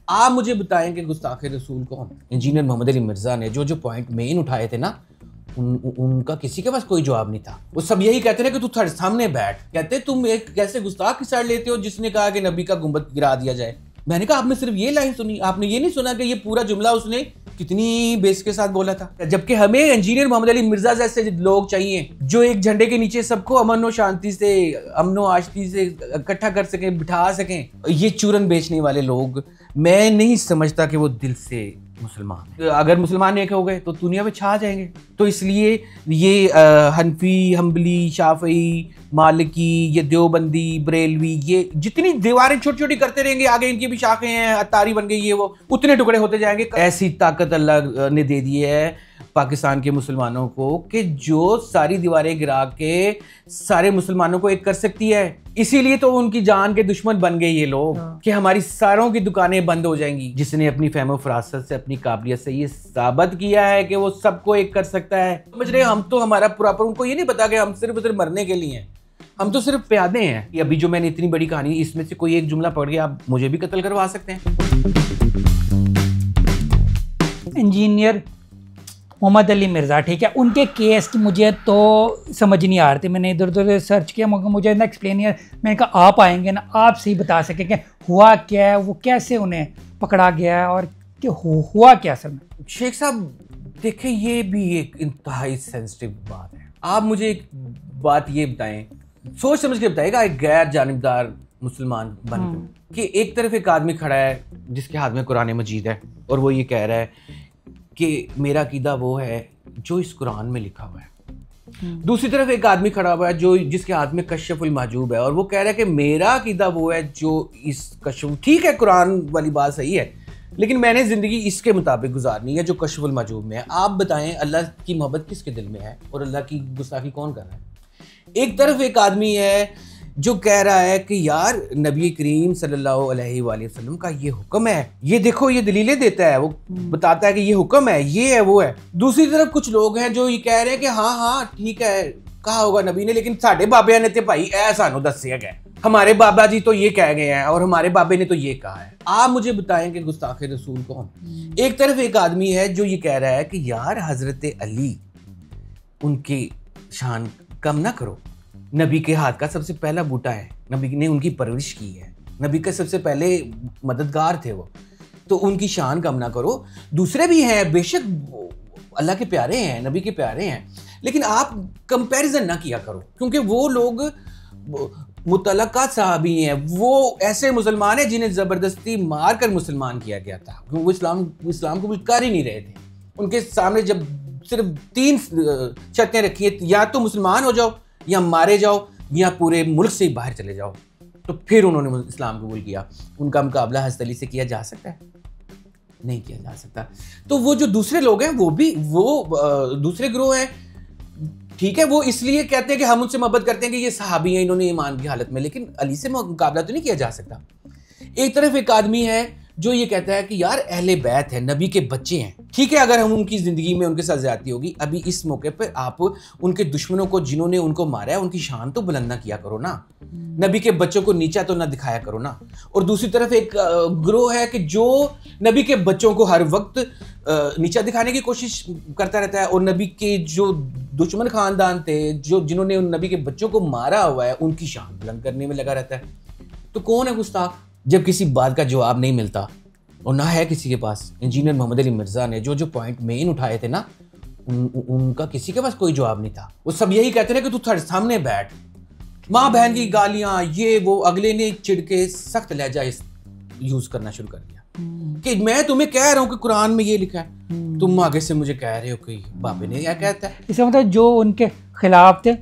आप मुझे बताएं कि गुस्ताखे रसूल कौन? इंजीनियर मोहम्मद अली मिर्जा ने जो जो पॉइंट मेन उठाए थे ना, उनका किसी के पास कोई जवाब नहीं था। वो सब यही कहते थे कि तू थोड़े सामने बैठ। कहते तुम एक कैसे गुस्ताख की साइड लेते हो जिसने कहा कि नबी का गुंबद गिरा दिया जाए। मैंने कहा आपने सिर्फ ये लाइन सुनी, आपने ये नहीं सुना कि ये पूरा जुमला उसने कितनी बेस के साथ बोला था। जबकि हमें इंजीनियर मोहम्मद अली मिर्जा जैसे लोग चाहिए जो एक झंडे के नीचे सबको अमन और शांति से, अमनो आशती से इकट्ठा कर सकें, बिठा सकें। ये चूरन बेचने वाले लोग, मैं नहीं समझता कि वो दिल से मुसलमान, अगर मुसलमान एक हो गए तो दुनिया में छा जाएंगे। तो इसलिए ये हनफी, हम्बली, शाफई, मालिकी, ये देवबंदी, बरेलवी, ये जितनी दीवारें छोटी छोटी करते रहेंगे, आगे इनकी भी शाखें हैं, अतारी बन गई है, वो उतने टुकड़े होते जाएंगे। ऐसी ताकत अल्लाह ने दे दी है पाकिस्तान के मुसलमानों को कि जो सारी दीवारें गिरा के सारे मुसलमानों को एक कर सकती है। इसीलिए तो उनकी जान के दुश्मन बन गए ये लोग कि हमारी सारों की दुकानें बंद हो जाएंगी। जिसने अपनी फहमो फरासत से, अपनी काबिलियत से ये साबित किया है कि वो सबको एक कर सकता है। समझ रहे, हम तो हमारा प्रॉपर, उनको ये नहीं पता कि हम सिर्फ मरने के लिए हैं, हम तो सिर्फ प्यादे हैं। अभी जो मैंने इतनी बड़ी कहानी, इसमें से कोई एक जुमला पढ़ गया, आप मुझे भी कत्ल करवा सकते हैं। इंजीनियर मोहम्मद अली मिर्ज़ा, ठीक है, उनके केस की मुझे तो समझ नहीं आ रही थी। मैंने इधर उधर सर्च किया मगर मुझे ना एक्सप्लेन नहीं। मैंने कहा आप आएंगे ना, आप सही बता सकें कि हुआ क्या है, वो कैसे उन्हें पकड़ा गया है और कि हुआ क्या असल में। शेख साहब देखिए, ये भी एक इंतहाई सेंसिटिव बात है। आप मुझे एक बात ये बताएं, सोच समझ के बताइएगा, एक गैर जानिबदार मुसलमान बन कि एक तरफ एक आदमी खड़ा है जिसके हाथ में कुरान मजीद है और वो ये कह रहा है कि मेरा अकीदा वो है जो इस कुरान में लिखा हुआ है। दूसरी तरफ एक आदमी खड़ा हुआ है जो जिसके हाथ में कश्फुल महजूब है और वो कह रहा है कि मेरा अकीदा वो है जो इस कश्फ, ठीक है कुरान वाली बात सही है, लेकिन मैंने जिंदगी इसके मुताबिक गुजारनी है जो कश्फुल महजूब में है। आप बताएं अल्लाह की मोहब्बत किसके दिल में है और अल्लाह की गुस्ताखी कौन कर रहा है? एक तरफ एक आदमी है जो कह रहा है कि यार नबी करीम सल्लल्लाहु अलैहि वसल्लम का ये हुक्म है, ये देखो, ये दलीलें देता है, वो बताता है कि ये हुक्म है, ये है, वो है। दूसरी तरफ कुछ लोग हैं जो ये कह रहे हैं कि हाँ हाँ ठीक है कहा होगा नबी ने, लेकिन साढ़े बाबे ने तो भाई ऐ सानू दसिया गया, हमारे बाबा जी तो ये कह गए हैं और हमारे बाबे ने तो ये कहा है। आप मुझे बताएं कि गुस्ताखे रसूल कौन? एक तरफ एक आदमी है जो ये कह रहा है कि यार हजरत अली, उनकी शान कम ना करो, नबी के हाथ का सबसे पहला बूटा है, नबी ने उनकी परवरिश की है, नबी के सबसे पहले मददगार थे वो, तो उनकी शान कम ना करो। दूसरे भी हैं, बेशक अल्लाह के प्यारे हैं, नबी के प्यारे हैं, लेकिन आप कंपैरिजन ना किया करो क्योंकि वो लोग मुतलका साहबी हैं, वो ऐसे मुसलमान हैं जिन्हें ज़बरदस्ती मार कर मुसलमान किया गया था क्योंकि वो इस्लाम को कर ही नहीं रहे थे। उनके सामने जब सिर्फ 3 शर्तें रखी है, या तो मुसलमान हो जाओ, या मारे जाओ, या पूरे मुल्क से ही बाहर चले जाओ, तो फिर उन्होंने इस्लाम कबूल किया। उनका मुकाबला हज़रत अली से किया जा सकता है? नहीं किया जा सकता। तो वो जो दूसरे लोग हैं वो भी दूसरे गिरोह हैं, ठीक है, वो इसलिए कहते हैं कि हम उनसे मोहब्बत करते हैं कि ये सहाबी हैं, इन्होंने ईमान की हालत में, लेकिन अली से मुकाबला तो नहीं किया जा सकता। एक तरफ एक आदमी है जो ये कहता है कि यार अहले बैत है, नबी के बच्चे हैं, ठीक है, अगर हम उनकी ज़िंदगी में उनके साथ ज़्यादती होगी, अभी इस मौके पर आप उनके दुश्मनों को, जिन्होंने उनको मारा है, उनकी शान तो बुलंद ना किया करो ना, नबी के बच्चों को नीचा तो ना दिखाया करो ना। और दूसरी तरफ एक ग्रोह है कि जो नबी के बच्चों को हर वक्त नीचा दिखाने की कोशिश करता रहता है और नबी के जो दुश्मन खानदान थे, जिन्होंने उन नबी के बच्चों को मारा हुआ है, उनकी शान बुलंद करने में लगा रहता है। तो कौन है गुस्ताख? जब किसी बात का जवाब नहीं मिलता और ना है किसी के पास, इंजीनियर मोहम्मद अली मिर्जा ने जो जो पॉइंट मेन उठाए थे ना, उनका किसी के पास कोई जवाब नहीं था। वो सब यही कहते थे कि तू थोड़े सामने बैठ, माँ बहन की गालियां, ये वो। अगले ने चिढ़ के सख्त लहजा यूज करना शुरू कर दिया कि मैं तुम्हें कह रहा हूँ कि कुरान में ये लिखा है, तुम आगे से मुझे कह रहे हो कि बाबे ने क्या कहता है। इसका मतलब जो उनके खिलाफ थे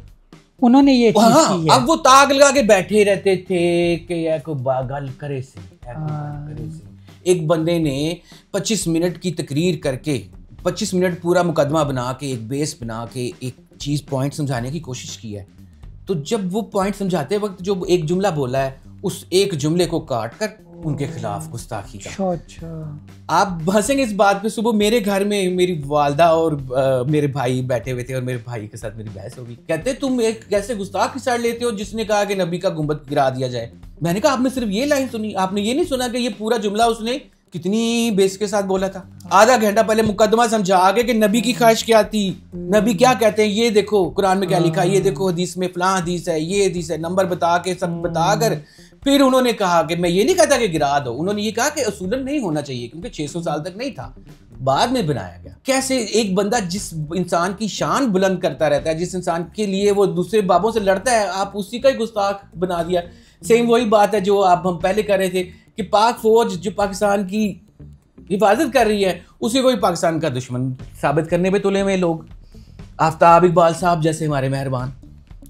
उन्होंने ये चीज की है। अब वो ताक लगा के बैठे रहते थे कि या को गल करे से, एक बंदे ने 25 मिनट की तकरीर करके, 25 मिनट पूरा मुकदमा बना के, एक बेस बना के एक चीज़ पॉइंट समझाने की कोशिश की है। तो जब वो पॉइंट समझाते वक्त जो एक जुमला बोला है, उस एक जुमले को काट कर उनके खिलाफ गुस्ताखी का। अच्छा। आप हंसेंगे इस बात पे। सुबह मेरे घर में मेरी वालदा और मेरे भाई बैठे हुए थे और मेरे भाई के साथ मेरी बहस होगी। कहते तुम एक कैसे गुस्ताख की साइड लेते हो जिसने कहा कि नबी का गुंबद गिरा दिया जाए। मैंने कहा आपने सिर्फ ये लाइन सुनी, आपने ये नहीं सुना कि ये पूरा जुमला उसने कितनी बेस के साथ बोला था। आधा घंटा पहले मुकदमा समझा के कि नबी की ख्वाहिश क्या थी, नबी क्या कहते हैं, ये देखो कुरान में क्या लिखा है, ये देखो हदीस में फलां हदीस है, ये हदीस है, नंबर बता के सब बताकर फिर उन्होंने कहा कि मैं ये नहीं कहता कि गिरा दो, उन्होंने ये कहा कि असूलन नहीं होना चाहिए क्योंकि 600 साल तक नहीं था, बाद में बनाया गया। कैसे एक बंदा जिस इंसान की शान बुलंद करता रहता है, जिस इंसान के लिए वो दूसरे बाबों से लड़ता है, आप उसी का ही गुस्ताख बना दिया। सेम वही बात है जो आप हम पहले कर रहे थे कि पाक फौज जो पाकिस्तान की हिफाजत कर रही है उसी को ही पाकिस्तान का दुश्मन साबित करने पे तुले हुए लोग। आफ्ताब इकबाल साहब जैसे हमारे मेहरबान,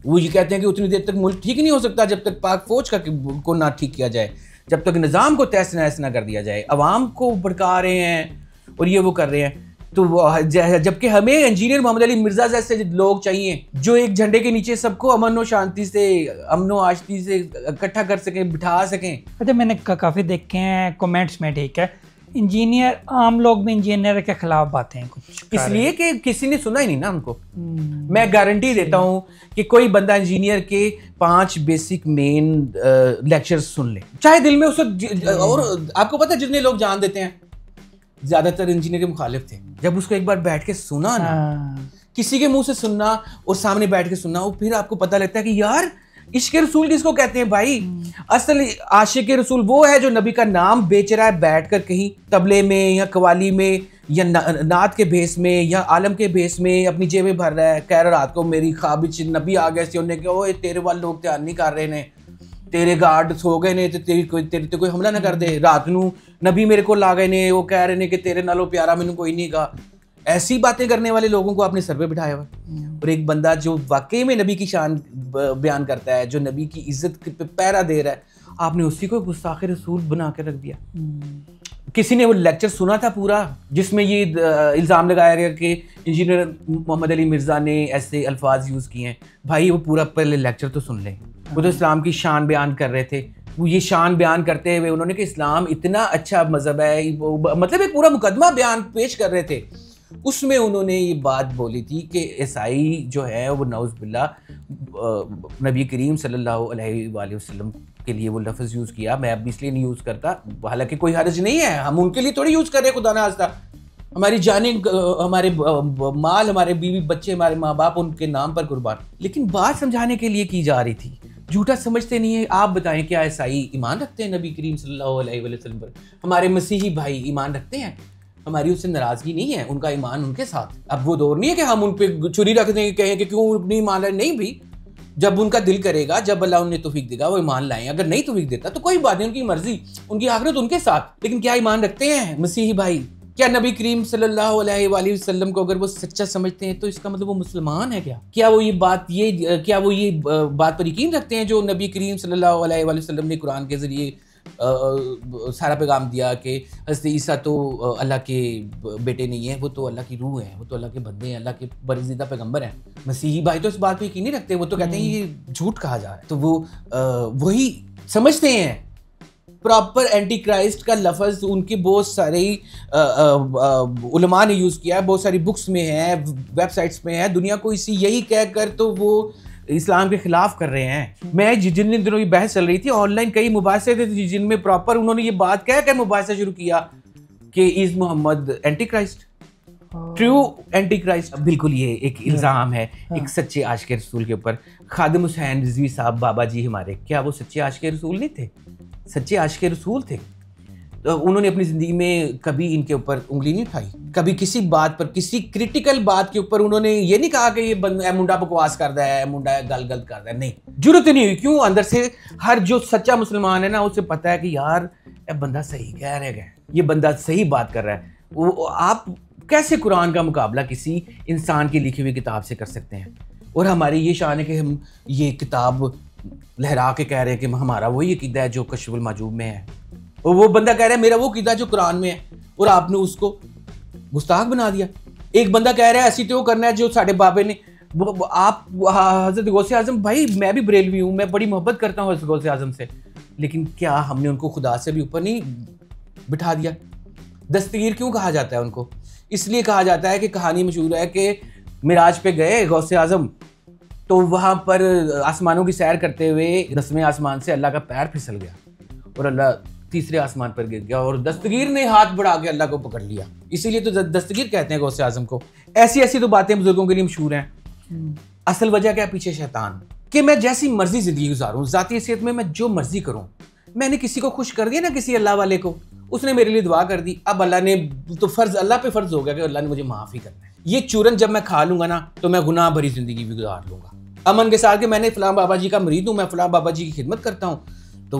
वो ये कहते हैं कि उतनी देर तक मुल्क ठीक नहीं हो सकता जब तक पाक फौज को ना ठीक किया जाए, जब तक निज़ाम को तहस नहस ना कर दिया जाए। अवाम को भड़का रहे हैं और ये वो कर रहे हैं। तो जबकि हमें इंजीनियर मोहम्मद अली मिर्जा जैसे लोग चाहिए जो एक झंडे के नीचे सबको अमन और शांति से, अमन और आश्ती से इकट्ठा कर सकें, बिठा सकें। अच्छा, मैंने काफ़ी देखे हैं कमेंट्स में, ठीक है, इंजीनियर, आम लोग भी इंजीनियर के खिलाफ बातें हैं कुछ, इसलिए कि किसी ने सुना ही नहीं ना उनको। मैं गारंटी देता हूं कि कोई बंदा इंजीनियर के 5 बेसिक मेन लेक्चर्स सुन ले, चाहे दिल में उसको। और आपको पता है जितने लोग जान देते हैं ज्यादातर इंजीनियर के मुखालिफ थे। जब उसको एक बार बैठ के सुना ना, किसी के मुंह से सुनना और सामने बैठ के सुनना, और फिर आपको पता लगता है कि यार इश्क रसूल किसको कहते हैं भाई। असल आशिक रसूल वो है जो नबी का नाम बेच रहा है बैठकर कहीं तबले में या कवाली में या नात के भेस में या आलम के भेस में अपनी जेबें भर रहा है, कह रहा रात को मेरी ख्वाब विच नबी आ गए सी, उन्हें कहा ओए तेरे वाले लोग ध्यान नहीं कर रहे ने, तेरे गार्ड सो गए ने, तेरे ते कोई हमला ना कर दे, रात नू नबी मेरे को ला गए ने, वो कह रहे ने कि तेरे नालों प्यारा मैनू कोई नहीं गा। ऐसी बातें करने वाले लोगों को आपने सर पे बिठाया हुआ। और एक बंदा जो वाकई में नबी की शान बयान करता है, जो नबी की इज्जत पे पहरा दे रहा है, आपने उसी को गुस्ताखे रसूल बना के रख दिया। किसी ने वो लेक्चर सुना था पूरा जिसमें ये इल्ज़ाम लगाया गया कि इंजीनियर मोहम्मद अली मिर्ज़ा ने ऐसे अल्फाज यूज़ किए हैं। भाई वो पूरा पहले लेक्चर तो सुन लें। वो तो इस्लाम की शान बयान कर रहे थे, वो ये शान बयान करते हुए उन्होंने कि इस्लाम इतना अच्छा मज़हब है, मतलब एक पूरा मुकदमा बयान पेश कर रहे थे। उसमें उन्होंने ये बात बोली थी कि ईसाई जो है वो नौज़ बिल्लाह नबी करीम सल्लल्लाहु अलैहि वसल्लम के लिए वो लफ्ज़ यूज़ किया। मैं अब इसलिए नहीं यूज़ करता, हालांकि कोई हर्ज नहीं है, हम उनके लिए थोड़ी यूज़ कर रहे हैं, खुदा ना खास्ता हमारी जानें, हमारे माल, हमारे बीवी बच्चे, हमारे माँ बाप उनके नाम पर कुर्बान। लेकिन बात समझाने के लिए की जा रही थी, झूठा समझते नहीं है। आप बताएं क्या ईसाई ईमान रखते हैं नबी करीम सल्लल्लाहु अलैहि वसल्लम पर? हमारे मसीही भाई ईमान रखते हैं, हमारी उससे नाराज़गी नहीं है, उनका ईमान उनके साथ। अब वो दौर नहीं है कि हम उन पर छुरी रख देंगे, कहें कि क्यों नहीं मान रहे। नहीं भी, जब उनका दिल करेगा, जब अल्लाह उन्हें तौफीक देगा वो ईमान लाएं। अगर नहीं तौफीक देता तो कोई बात नहीं, उनकी मर्जी, उनकी आखिरत उनके साथ। लेकिन क्या ईमान रखते हैं मसीही भाई? क्या नबी करीम सल्लल्लाहु अलैहि वसल्लम को अगर वो सच्चा समझते हैं तो इसका मतलब वो मुसलमान है क्या? क्या वो ये बात पर यकीन रखते हैं जो नबी करीम सल्लल्लाहु अलैहि वसल्लम ने कुरान के ज़रिए सारा पैगाम दिया कि हज़रत ईसा तो अल्लाह के बेटे नहीं है, वो तो अल्लाह की रूह है, वो तो अल्लाह के बंदे हैं, अल्लाह के बरज़ीदा पैगंबर हैं। मसीही भाई तो इस बात पे यकीन नहीं रखते, वो तो कहते हैं ये झूठ कहा जा रहा है। तो वो वही समझते हैं। प्रॉपर एंटी क्राइस्ट का लफ्ज़ उनके बहुत सारे उलमा ने यूज़ किया है, बहुत सारी बुक्स में है, वेबसाइट्स में है। दुनिया को इसी यही कह कर तो वो इस्लाम के खिलाफ कर रहे हैं। मैं जिन दिनों की बहस चल रही थी ऑनलाइन, कई मुबासे थे जिनमें प्रॉपर उन्होंने ये बात कह कर मुबासा शुरू किया कि is Muhammad antichrist, true antichrist. बिल्कुल ये एक इल्ज़ाम है एक सच्चे आशिक रसूल के ऊपर। खादिम हुसैन रिजवी साहब बाबा जी हमारे, क्या वो सच्चे आशिक रसूल नहीं थे? सच्चे आशिक रसूल थे। तो उन्होंने अपनी ज़िंदगी में कभी इनके ऊपर उंगली नहीं उठाई, कभी किसी बात पर, किसी क्रिटिकल बात के ऊपर उन्होंने ये नहीं कहा कि ये मुंडा बकवास करता है, मुंडा गल गलत करता है। नहीं, जरूरत नहीं हुई। क्यों? अंदर से हर जो सच्चा मुसलमान है ना, उसे पता है कि यार ये बंदा सही कह रहा है, ये बंदा सही बात कर रहा है। वो आप कैसे कुरान का मुकाबला किसी इंसान की लिखी हुई किताब से कर सकते हैं? और हमारी ये शान है कि हम ये किताब लहरा के कह रहे हैं कि हमारा वही अकीदा है जो कश्फुल माजूब में है, और वो बंदा कह रहा है मेरा वो अकीदा जो कुरान में है, और आपने उसको गुस्ताख बना दिया। एक बंदा कह रहा है ऐसी तो वो करना है जो साढ़े बाबे ने। आप हज़रत गौसे आज़म, भाई मैं भी बरेलवी हूँ, मैं बड़ी मोहब्बत करता हूँ हज़रत गौसे आज़म से, लेकिन क्या हमने उनको खुदा से भी ऊपर नहीं बिठा दिया? दस्तगीर क्यों कहा जाता है उनको? इसलिए कहा जाता है कि कहानी मशहूर है कि मिराज पे गए गौसे आज़म, तो वहाँ पर आसमानों की सैर करते हुए 10वें आसमान से अल्लाह का पैर फिसल गया और अल्लाह तीसरे आसमान पर गिर गया और दस्तगीर ने हाथ बढ़ा के अल्लाह को पकड़ लिया। इसीलिए तो दस्तगीर कहते हैं गौसे आजम को। ऐसी ऐसी तो बातें बुजुर्गों के लिए मशहूर हैं। असल वजह क्या पीछे शैतान, कि मैं जैसी मर्जी जिंदगी गुजारूं, जाती हैसियत में मैं जो मर्जी करूं। मैंने किसी को खुश कर दिया ना, किसी अल्लाह वाले को, उसने मेरे लिए दुआ कर दी, अब अल्लाह ने तो अल्लाह पे फर्ज हो गया कि अल्लाह ने मुझे माफ ही करना है। ये चूरन जब मैं खा लूंगा ना तो मैं गुनाह भरी जिंदगी भी गुजार लूंगा अमन के साथ कि मैंने फलां बाबा जी का मरीद हूँ, मैं फलां बाबा जी की खिदमत करता हूँ, तो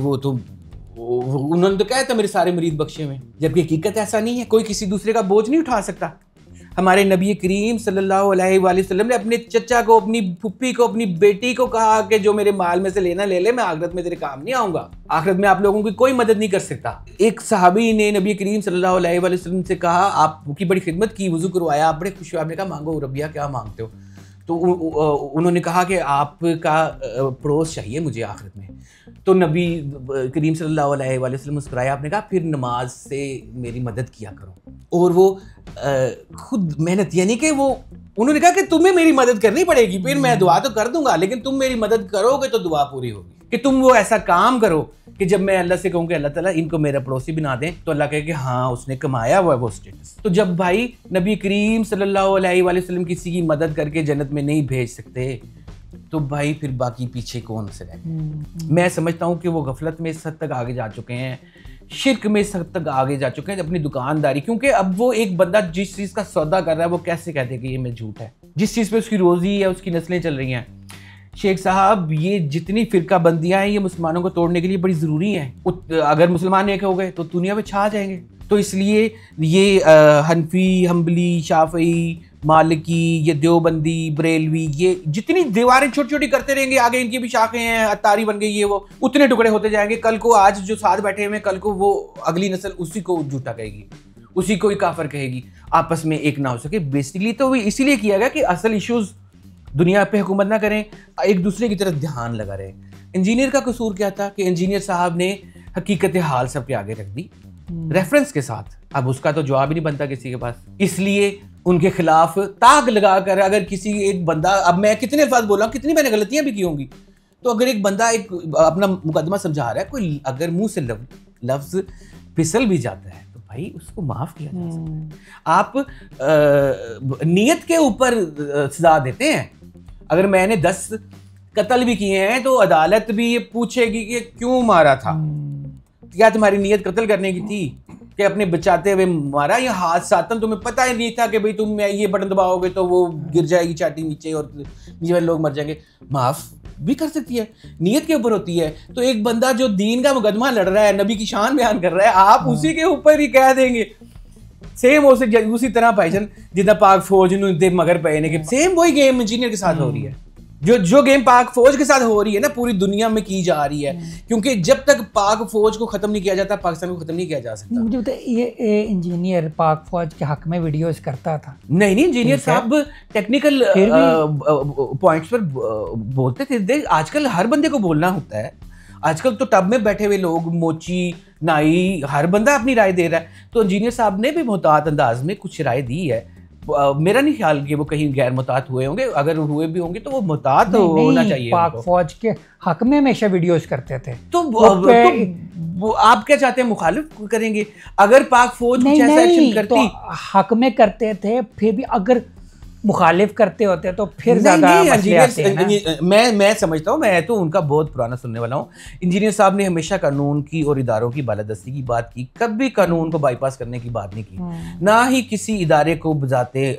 उन्होंने तो कहा था मेरे सारे मरीद बख्शे में, जबकि हकीकत ऐसा नहीं है। कोई किसी दूसरे का बोझ नहीं उठा सकता। हमारे नबी करीम सल्लल्लाहु अलैहि वसल्लम ने अपने चचा को, अपनी फुप्पी को, अपनी बेटी को कहा कि जो मेरे माल में से लेना ले ले, मैं आखिरत में तेरे काम नहीं आऊंगा, आखिरत में आप लोगों की कोई मदद नहीं कर सकता। एक सहाबी ने नबी करीम सल्लल्लाहु अलैहि वसल्लम से कहा, आपकी बड़ी खिदमत की, वुजू करवाया, आप बड़े खुश हुए, आपने कहा मांगो रबिया क्या मांगते हो? तो उन्होंने कहा कि आपका पड़ोस चाहिए मुझे आखिरत में। तो नबी करीम सल्लल्लाहु अलैहि वसल्लम मुस्कुराया, आपने कहा फिर नमाज से मेरी मदद किया करो। और वो खुद मेहनत, यानी कि वो उन्होंने कहा कि तुम्हें मेरी मदद करनी पड़ेगी, फिर मैं दुआ तो कर दूंगा, लेकिन तुम मेरी मदद करोगे तो दुआ पूरी होगी। कि तुम वो ऐसा काम करो कि जब मैं अल्लाह से कहूँ कि अल्लाह ताला इनको मेरा पड़ोसी बना दें, तो अल्लाह कहे कि हाँ उसने कमाया हुआ है वो स्टेटस। तो जब भाई नबी करीम सल्लल्लाहु अलैहि वसल्लम किसी की मदद करके जन्नत में नहीं भेज सकते, तो भाई फिर बाकी पीछे कौन से रहे? मैं समझता हूँ कि वो गफलत में इस हद तक आगे जा चुके हैं, शिर्क में इस हद तक आगे जा चुके हैं अपनी दुकानदारी। क्योंकि अब वो एक बंदा जिस चीज़ का सौदा कर रहा है वो कैसे कहते हैं कि ये में झूठ है, जिस चीज़ पे उसकी रोज़ी है, उसकी नस्लें चल रही हैं। शेख साहब, ये जितनी फिरका बंदियाँ हैं ये मुसलमानों को तोड़ने के लिए बड़ी ज़रूरी हैं। अगर मुसलमान एक हो गए तो दुनिया में छा जाएंगे। तो इसलिए ये हनफी, हम्बली, शाफई, मालिकी, ये देवबंदी, बरेलवी, ये जितनी दीवारें छोटी छोटी करते रहेंगे, आगे इनकी भी शाखें हैं, अतारी बन गई, ये वो उतने टुकड़े होते जाएंगे। कल को आज जो साथ बैठे हुए, कल को वो अगली नस्ल उसी को झूठा कहेगी, उसी को ही काफिर कहेगी, आपस में एक ना हो सके। बेसिकली तो इसीलिए किया गया कि असल इश्यूज दुनिया पे हुकूमत ना करें, एक दूसरे की तरफ ध्यान लगा रहे। इंजीनियर का कसूर क्या था कि इंजीनियर साहब ने हकीकत हाल सबके आगे रख दी रेफरेंस के साथ। अब उसका तो जवाब ही नहीं बनता किसी के पास, इसलिए उनके खिलाफ ताक लगाकर अगर किसी एक बंदा, अब मैं कितने अल्फाज बोल रहा हूँ, कितनी मैंने गलतियां भी की होंगी, तो अगर एक बंदा एक अपना मुकदमा समझा रहा है, कोई अगर मुंह से लफ्ज फिसल भी जाता है तो भाई उसको माफ किया जा सकता है। आप नियत के ऊपर सजा देते हैं। अगर मैंने 10 कत्ल भी किए हैं तो अदालत भी ये पूछेगी कि क्यों मारा था, क्या तुम्हारी नीयत कत्ल करने की थी कि अपने बचाते हुए मारा, या हाथ सातन तुम्हें पता ही नहीं था कि भाई तुम ये बटन दबाओगे तो वो गिर जाएगी चाटी नीचे और नीचे वाले लोग मर जाएंगे। माफ भी कर सकती है, नीयत के ऊपर होती है। तो एक बंदा जो दीन का मुकदमा लड़ रहा है, नबी की शान बयान कर रहा है, आप उसी के ऊपर ही कह देंगे सेम उसी तरह भाईजान जितना पाक फौज मगर पहने के सेम वही गेम इंजीनियर के साथ हो रही है। जो गेम पाक फौज के साथ हो रही है ना, पूरी दुनिया में की जा रही है। क्योंकि जब तक पाक फौज को खत्म नहीं किया जाता, पाकिस्तान को खत्म नहीं किया जा सकता। मुझे पता है ये इंजीनियर पाक फौज के हक में वीडियोस करता था। नहीं, इंजीनियर साहब टेक्निकल पॉइंट्स पर बोलते थे। आजकल हर बंदे को बोलना होता है। आजकल तो टब में बैठे हुए लोग, मोची, नाई, हर बंदा अपनी राय दे रहा है। तो इंजीनियर साहब ने भी मुहतात अंदाज में कुछ राय दी है। मेरा नहीं ख्याल कि वो कहीं गैर मुहतात हुए होंगे, अगर हुए भी होंगे तो वो मुहतात होना चाहिए। पाक फौज के हक में हमेशा वीडियोस करते थे। तो आप क्या चाहते हैं, मुखालिफ करेंगे? अगर पाक फौज कुछ ऐसा एक्शन करती, तो हक में करते थे, फिर भी अगर मुखालिफ करते होते तो फिर ज्यादा मसले आते हैं ना। मैं समझता हूँ, मैं तो उनका बहुत पुराना सुनने वाला हूँ। इंजीनियर साहब ने हमेशा कानून की और इदारों की बालादस्ती की बात की, कभी कानून को बाईपास करने की बात नहीं की, ना ही किसी इदारे को बजाते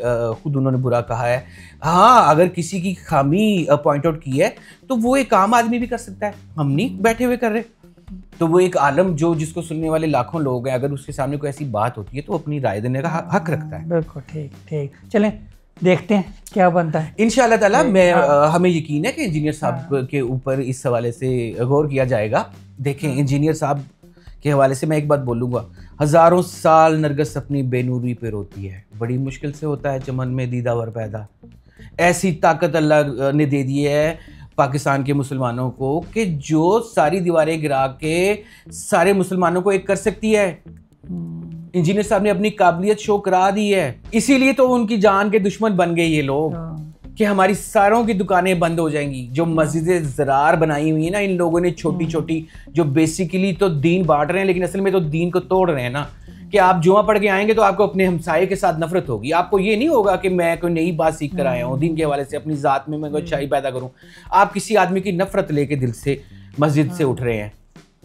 खुद उन्होंने बुरा कहा है। हाँ, अगर किसी की खामी पॉइंट आउट की है तो वो एक आम आदमी भी कर सकता है, हम नहीं बैठे हुए कर रहे। तो वो एक आलम जो जिसको सुनने वाले लाखों लोग हैं, अगर उसके सामने कोई ऐसी बात होती है तो अपनी राय देने का हक रखता है। बिल्कुल ठीक। चलें देखते हैं क्या बनता है इंशाअल्लाह ताला। हमें यकीन है कि इंजीनियर साहब के ऊपर इस हवाले से गौर किया जाएगा। देखें, इंजीनियर साहब के हवाले से मैं एक बात बोलूँगा, हज़ारों साल नरगिस अपनी बेनूरी पे रोती है, बड़ी मुश्किल से होता है चमन में दीदावर पैदा। ऐसी ताकत अल्लाह ने दे दी है पाकिस्तान के मुसलमानों को कि जो सारी दीवारें गिरा के सारे मुसलमानों को एक कर सकती है। इंजीनियर साहब ने अपनी काबिलियत शो करा दी है, इसीलिए तो उनकी जान के दुश्मन बन गए ये लोग। कि हमारी सारों की दुकानें बंद हो जाएंगी। जो मस्जिद ज़रार बनाई हुई है ना इन लोगों ने छोटी छोटी, जो बेसिकली तो दीन बांट रहे हैं लेकिन असल में तो दीन को तोड़ रहे हैं ना, कि आप जुमा पढ़ के आएंगे तो आपको अपने हमसाये के साथ नफरत होगी। आपको ये नहीं होगा कि मैं कोई नई बात सीख कर आया हूँ दीन के हवाले से, अपनी ज़ात में मैं कोई अच्छाई पैदा करूँ। आप किसी आदमी की नफरत लेके दिल से मस्जिद से उठ रहे हैं,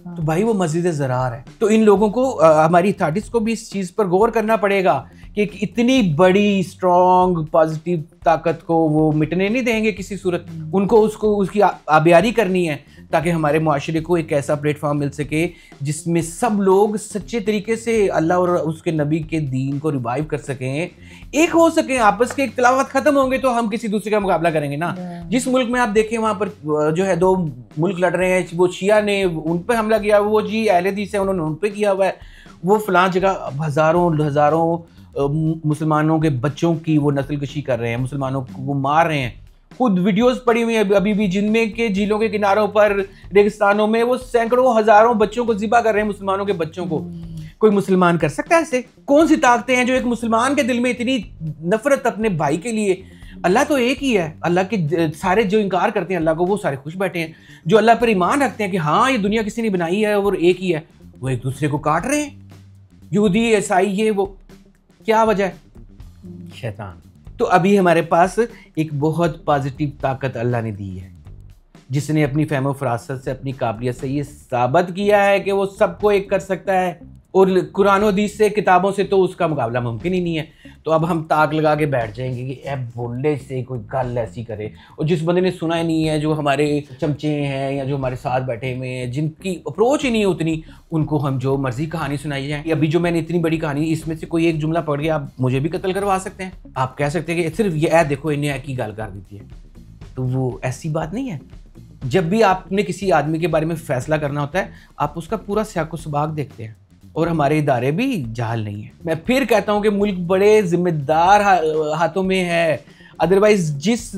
तो भाई वो मस्जिद ज़रार है। तो इन लोगों को हमारी अथॉरिटीज़ को भी इस चीज़ पर गौर करना पड़ेगा कि एक इतनी बड़ी स्ट्रॉन्ग पॉजिटिव ताकत को वो मिटने नहीं देंगे किसी सूरत। उनको उसकी आबियारी करनी है ताकि हमारे मुआशरे को एक ऐसा प्लेटफॉर्म मिल सके जिसमें सब लोग सच्चे तरीके से अल्लाह और उसके नबी के दीन को रिवाइव कर सकें, एक हो सकें, आपस के इख्तिलाफात खत्म होंगे तो हम किसी दूसरे का मुकाबला करेंगे ना। जिस मुल्क में आप देखें वहाँ पर जो है दो मुल्क लड़ रहे हैं, वो शिया ने उन पर हमला किया, वो जी अहले हदीस है उन्होंने उन पर किया हुआ है, वो फलां जगह हज़ारों मुसलमानों के बच्चों की वो नस्लकशी कर रहे हैं, मुसलमानों को वो मार रहे हैं। खुद वीडियोस पड़ी हुई हैं अभी भी जिनमें के झीलों के किनारों पर रेगिस्तानों में वो सैकड़ों हज़ारों बच्चों को ज़िबा कर रहे हैं, मुसलमानों के बच्चों को। कोई मुसलमान कर सकता है ऐसे? कौन सी ताकतें हैं जो एक मुसलमान के दिल में इतनी नफरत अपने भाई के लिए? अल्लाह तो एक ही है। अल्लाह के सारे जो इनकार करते हैं अल्लाह को वो सारे खुश बैठे हैं। जो अल्लाह पर ईमान रखते हैं कि हाँ ये दुनिया किसी ने बनाई है और एक ही है, वो एक दूसरे को काट रहे हैं। यहूदी ईसाई ये वो, क्या वजह है? शैतान। तो अभी हमारे पास एक बहुत पॉजिटिव ताकत अल्लाह ने दी है जिसने अपनी फहम फरासत से, अपनी काबिलियत से ये साबित किया है कि वो सबको एक कर सकता है। और कुरान और हदीस से, किताबों से तो उसका मुकाबला मुमकिन ही नहीं है। तो अब हम ताक लगा के बैठ जाएंगे कि ए बोलने से कोई गल ऐसी करे। और जिस बंदे ने सुना ही नहीं है, जो हमारे चमचे हैं या जो हमारे साथ बैठे हुए हैं, जिनकी अप्रोच ही नहीं है उतनी, उनको हम जो मर्जी कहानी सुनाई जाए। अभी जो मैंने इतनी बड़ी कहानी, इसमें से कोई एक जुमला पढ़ के आप मुझे भी कत्ल करवा सकते हैं। आप कह सकते हैं कि सिर्फ ये ऐ देखो इन्हें ऐ की गल कर दी है, तो वो ऐसी बात नहीं है। जब भी आपने किसी आदमी के बारे में फैसला करना होता है आप उसका पूरा सियाको सबाक देखते हैं। और हमारे इदारे भी जाल नहीं है। मैं फिर कहता हूँ कि मुल्क बड़े जिम्मेदार हाथों में है। अदरवाइज जिस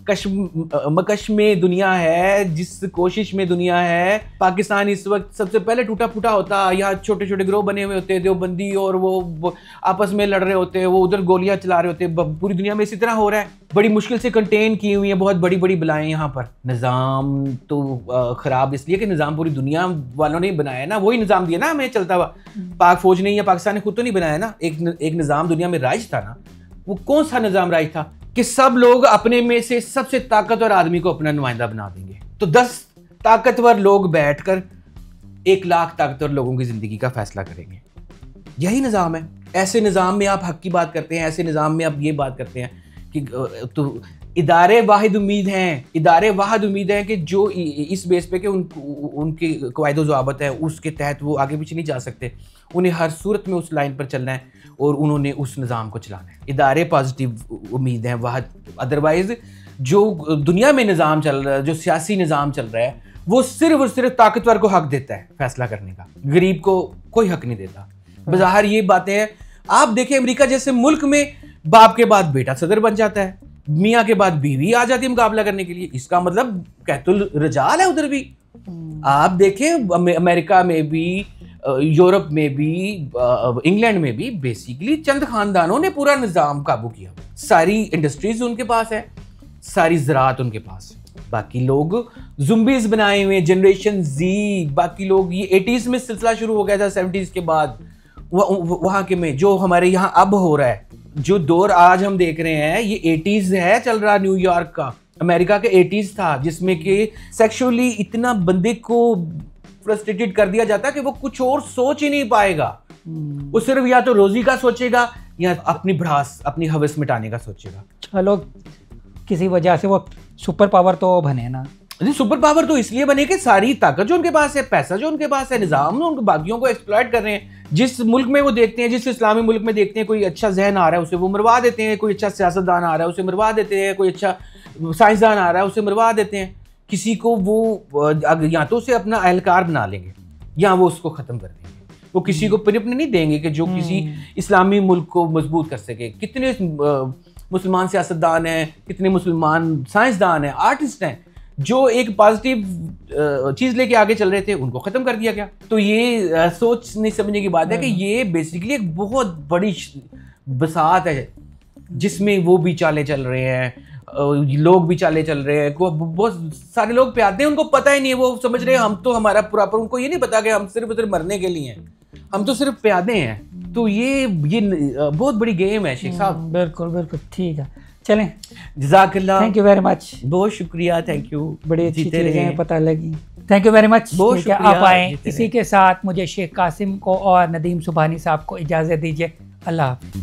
मकश में दुनिया है, जिस कोशिश में दुनिया है, पाकिस्तान इस वक्त सबसे पहले टूटा फूटा होता। यहाँ छोटे छोटे ग्रोह बने हुए होते, देवबंदी और वो आपस में लड़ रहे होते, वो उधर गोलियां चला रहे होते। पूरी दुनिया में इसी तरह हो रहा है। बड़ी मुश्किल से कंटेन की हुई है बहुत बड़ी बड़ी बलाएं यहाँ पर। निज़ाम तो ख़राब इसलिए कि निज़ाम पूरी दुनिया वालों ने बनाया ना, वही निज़ाम दिया ना हमें चलता हुआ। पाक फौज ने या पाकिस्तान ने खुद तो नहीं बनाया ना। एक निज़ाम दुनिया में राइज था ना। वो कौन सा निज़ाम राइज था कि सब लोग अपने में से सबसे ताकतवर आदमी को अपना नुमाइंदा बना देंगे। तो 10 ताकतवर लोग बैठकर 1 लाख ताकतवर लोगों की जिंदगी का फैसला करेंगे। यही निज़ाम है। ऐसे निज़ाम में आप हक की बात करते हैं, ऐसे निज़ाम में आप ये बात करते हैं कि तो इदारे वाहिद उम्मीद हैं। इदारे वाहिद उम्मीद हैं कि जो इस बेस पे कि उनकी क़वाइद व ज़वाबित है उसके तहत वो आगे पीछे नहीं जा सकते। उन्हें हर सूरत में उस लाइन पर चलना है और उन्होंने उस निज़ाम को चलाना है। इदारे पॉजिटिव उम्मीद हैं वाहिद। अदरवाइज जो दुनिया में निज़ाम चल रहा है, जो सियासी निज़ाम चल रहा है, वो सिर्फ और सिर्फ ताकतवर को हक देता है फैसला करने का, गरीब को कोई हक नहीं देता। बज़ाहिर ये बातें हैं। आप देखें अमेरिका जैसे मुल्क में बाप के बाद बेटा सदर बन जाता है, मियाँ के बाद बीवी आ जाती है मुकाबला करने के लिए। इसका मतलब कहतुल रजाल है उधर भी। आप देखें अमेरिका में भी, यूरोप में भी, इंग्लैंड में भी बेसिकली चंद खानदानों ने पूरा निज़ाम काबू किया। सारी इंडस्ट्रीज उनके पास है, सारी ज़राअत उनके पास है। बाकी लोग ज़ुम्बीज़ बनाए हुए, जनरेशन जी। बाकी लोग ये 80s में सिलसिला शुरू हो गया था, 70s के बाद वहाँ के में जो हमारे यहाँ अब हो रहा है। जो दौर आज हम देख रहे हैं ये 80s है चल रहा, न्यूयॉर्क का, अमेरिका के 80s था, जिसमें कि सेक्सुअली इतना बंदे को फ्रस्ट्रेटेड कर दिया जाता कि वो कुछ और सोच ही नहीं पाएगा। वो सिर्फ या तो रोजी का सोचेगा या अपनी भड़ास, अपनी हवस मिटाने का सोचेगा। चलो किसी वजह से वो सुपर पावर तो बने ना। सुपर पावर तो इसलिए बने कि सारी ताकत जो उनके पास है, पैसा जो उनके पास है, निज़ाम उनके बाकियों को एक्सप्लॉइट कर रहे हैं। जिस मुल्क में वो देखते हैं, जिस इस्लामी मुल्क में देखते हैं कोई अच्छा जहन आ रहा है उसे वो मरवा देते हैं, कोई अच्छा सियासतदान आ रहा है उसे मरवा देते हैं, कोई अच्छा साइंसदान आ रहा है उसे मरवा देते हैं। किसी को वो या तो उसे अपना अहलकार बना लेंगे या वो उसको ख़त्म कर देंगे। वो किसी को पनपने नहीं देंगे कि जो किसी इस्लामी मुल्क को मजबूत कर सके। कितने मुसलमान सियासतदान हैं, कितने मुसलमान साइंसदान हैं, आर्टिस्ट हैं, जो एक पॉजिटिव चीज़ लेके आगे चल रहे थे, उनको ख़त्म कर दिया गया। तो ये सोच नहीं समझने की बात है कि ये बेसिकली एक बहुत बड़ी बसात है जिसमें वो भी चालें चल रहे हैं। लोग भी चाले चल रहे हैं, बहुत सारे लोग पे आते हैं, उनको पता ही नहीं है, वो समझ रहे हैं हम तो हमारा प्रॉपर, उनको ये नहीं पता कि हम सिर्फ मरने के लिए हैं, हम तो सिर्फ प्यादे हैं। तो ये बहुत बड़ी गेम है शेख साहब। बिल्कुल बिल्कुल ठीक है, चलें, जज़ाकल्लाह, थैंक यू वेरी मच, बहुत शुक्रिया, थैंक यू, बड़ी अच्छी चीज़ें पता लगी, थैंक यू वेरी मच, बहुत शुक्रिया, आप आए। इसी के साथ मुझे शेख कासिम को और नदीम सुबहानी साहब को इजाज़त दीजिए, अल्लाह हाफ़िज़।